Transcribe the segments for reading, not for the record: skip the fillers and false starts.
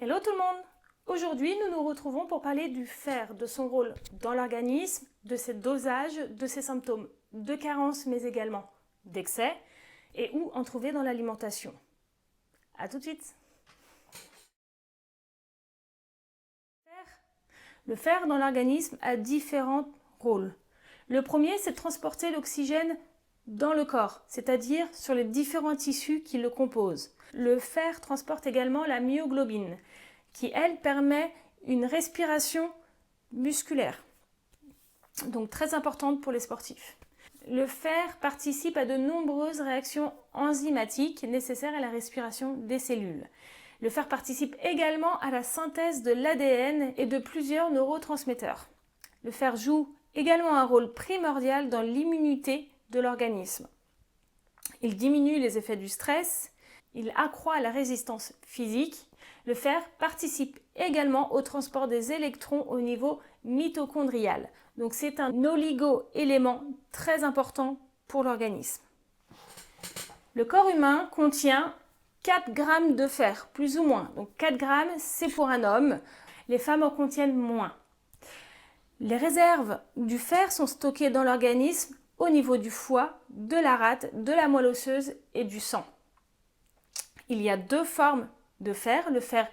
Hello tout le monde! Aujourd'hui, nous nous retrouvons pour parler du fer, de son rôle dans l'organisme, de ses dosages, de ses symptômes de carence, mais également d'excès, et où en trouver dans l'alimentation. A tout de suite! Le fer dans l'organisme a différents rôles. Le premier, c'est de transporter l'oxygène dans le corps, c'est-à-dire sur les différents tissus qui le composent. Le fer transporte également la myoglobine, qui, elle, permet une respiration musculaire, donc très importante pour les sportifs. Le fer participe à de nombreuses réactions enzymatiques nécessaires à la respiration des cellules. Le fer participe également à la synthèse de l'ADN et de plusieurs neurotransmetteurs. Le fer joue également un rôle primordial dans l'immunité de l'organisme. Il diminue les effets du stress, il accroît la résistance physique. Le fer participe également au transport des électrons au niveau mitochondrial. Donc c'est un oligo-élément très important pour l'organisme. Le corps humain contient 4 grammes de fer, plus ou moins. Donc 4 grammes, c'est pour un homme. Les femmes en contiennent moins. Les réserves du fer sont stockées dans l'organisme au niveau du foie, de la rate, de la moelle osseuse et du sang. Il y a 2 formes de fer, le fer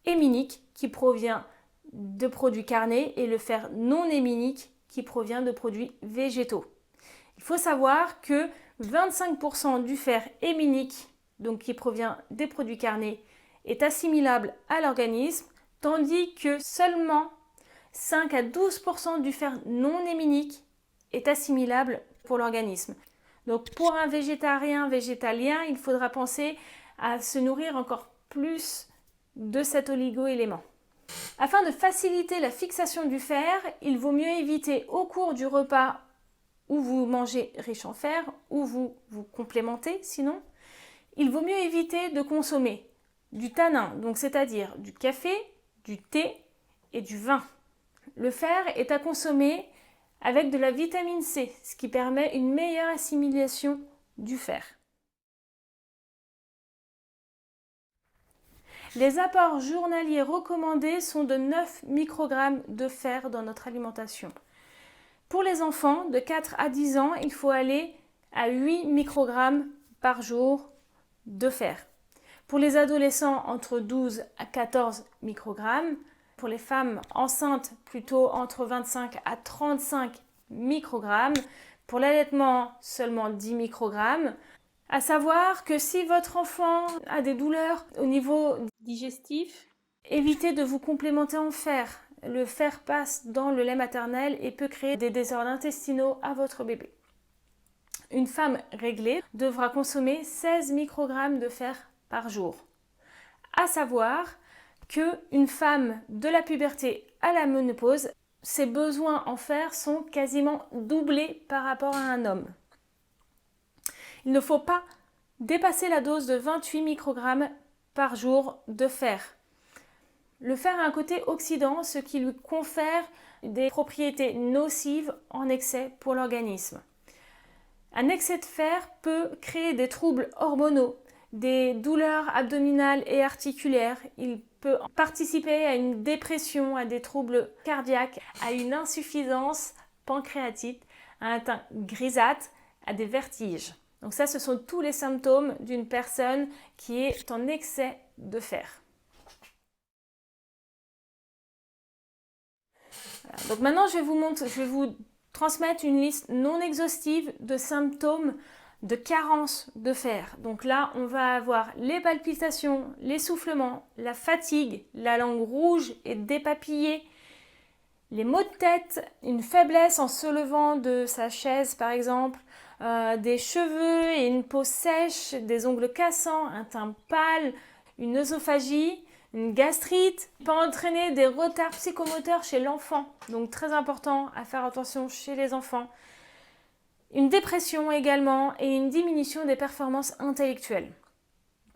héminique qui provient de produits carnés et le fer non héminique qui provient de produits végétaux. Il faut savoir que 25% du fer héminique, donc qui provient des produits carnés, est assimilable à l'organisme, tandis que seulement 5 à 12% du fer non héminique est assimilable pour l'organisme. Donc pour un végétalien, il faudra penser à se nourrir encore plus de cet oligo-élément. Afin de faciliter la fixation du fer, il vaut mieux éviter au cours du repas où vous mangez riche en fer, ou vous complémentez sinon, il vaut mieux éviter de consommer du tanin, donc c'est-à-dire du café, du thé et du vin. Le fer est à consommer avec de la vitamine C, ce qui permet une meilleure assimilation du fer. Les apports journaliers recommandés sont de 9 microgrammes de fer dans notre alimentation. Pour les enfants de 4 à 10 ans, il faut aller à 8 microgrammes par jour de fer. Pour les adolescents, entre 12 à 14 microgrammes. Pour les femmes enceintes, plutôt entre 25 à 35 microgrammes. Pour l'allaitement, seulement 10 microgrammes. À savoir que si votre enfant a des douleurs au niveau digestif, évitez de vous complémenter en fer. Le fer passe dans le lait maternel et peut créer des désordres intestinaux à votre bébé. Une femme réglée devra consommer 16 microgrammes de fer par jour. À savoir qu'une femme de la puberté à la ménopause, ses besoins en fer sont quasiment doublés par rapport à un homme. Il ne faut pas dépasser la dose de 28 microgrammes par jour de fer. Le fer a un côté oxydant, ce qui lui confère des propriétés nocives en excès pour l'organisme. Un excès de fer peut créer des troubles hormonaux, des douleurs abdominales et articulaires. Il peut participer à une dépression, à des troubles cardiaques, à une insuffisance pancréatique, à un teint grisâtre, à des vertiges. Donc ça, ce sont tous les symptômes d'une personne qui est en excès de fer. Voilà. Donc maintenant, je vais vous transmettre une liste non exhaustive de symptômes de carence de fer. Donc là, on va avoir les palpitations, l'essoufflement, la fatigue, la langue rouge et dépapillée, les maux de tête, une faiblesse en se levant de sa chaise par exemple, des cheveux et une peau sèche, des ongles cassants, un teint pâle, une œsophagie, une gastrite, peut entraîner des retards psychomoteurs chez l'enfant, donc très important à faire attention chez les enfants. Une dépression également et une diminution des performances intellectuelles.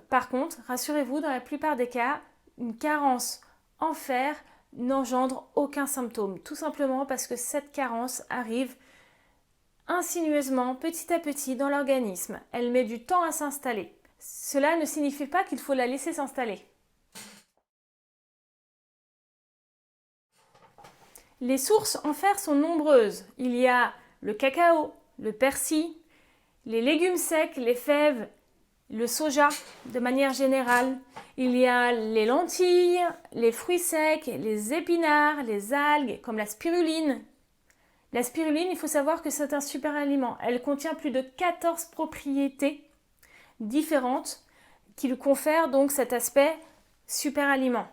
Par contre, rassurez-vous, dans la plupart des cas, une carence en fer n'engendre aucun symptôme, tout simplement parce que cette carence arrive insinueusement, petit à petit dans l'organisme. Elle met du temps à s'installer. Cela ne signifie pas qu'il faut la laisser s'installer. Les sources en fer sont nombreuses. Il y a le cacao, le persil, les légumes secs, les fèves, le soja de manière générale. Il y a les lentilles, les fruits secs, les épinards, les algues comme la spiruline. La spiruline, il faut savoir que c'est un super aliment. Elle contient plus de 14 propriétés différentes qui lui confèrent donc cet aspect super aliment.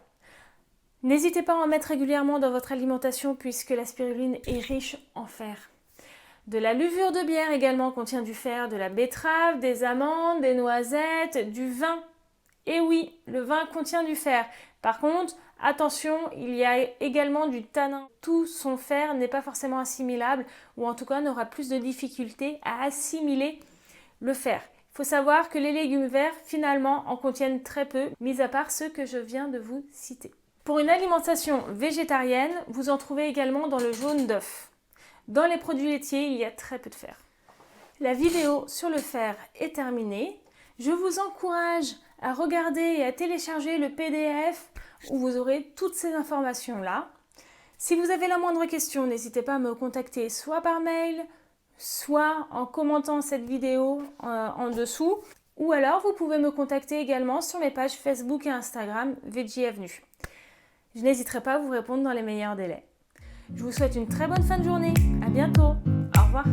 N'hésitez pas à en mettre régulièrement dans votre alimentation puisque la spiruline est riche en fer. De la levure de bière également contient du fer, de la betterave, des amandes, des noisettes, du vin. Et oui, le vin contient du fer. Par contre, attention, il y a également du tanin. Tout son fer n'est pas forcément assimilable ou en tout cas n'aura plus de difficultés à assimiler le fer. Il faut savoir que les légumes verts finalement en contiennent très peu, mis à part ceux que je viens de vous citer. Pour une alimentation végétarienne, vous en trouvez également dans le jaune d'œuf. Dans les produits laitiers, il y a très peu de fer. La vidéo sur le fer est terminée. Je vous encourage à regarder et à télécharger le PDF où vous aurez toutes ces informations-là. Si vous avez la moindre question, n'hésitez pas à me contacter soit par mail, soit en commentant cette vidéo en dessous. Ou alors, vous pouvez me contacter également sur mes pages Facebook et Instagram Veggie Avenue. Je n'hésiterai pas à vous répondre dans les meilleurs délais. Je vous souhaite une très bonne fin de journée. À bientôt. Au revoir.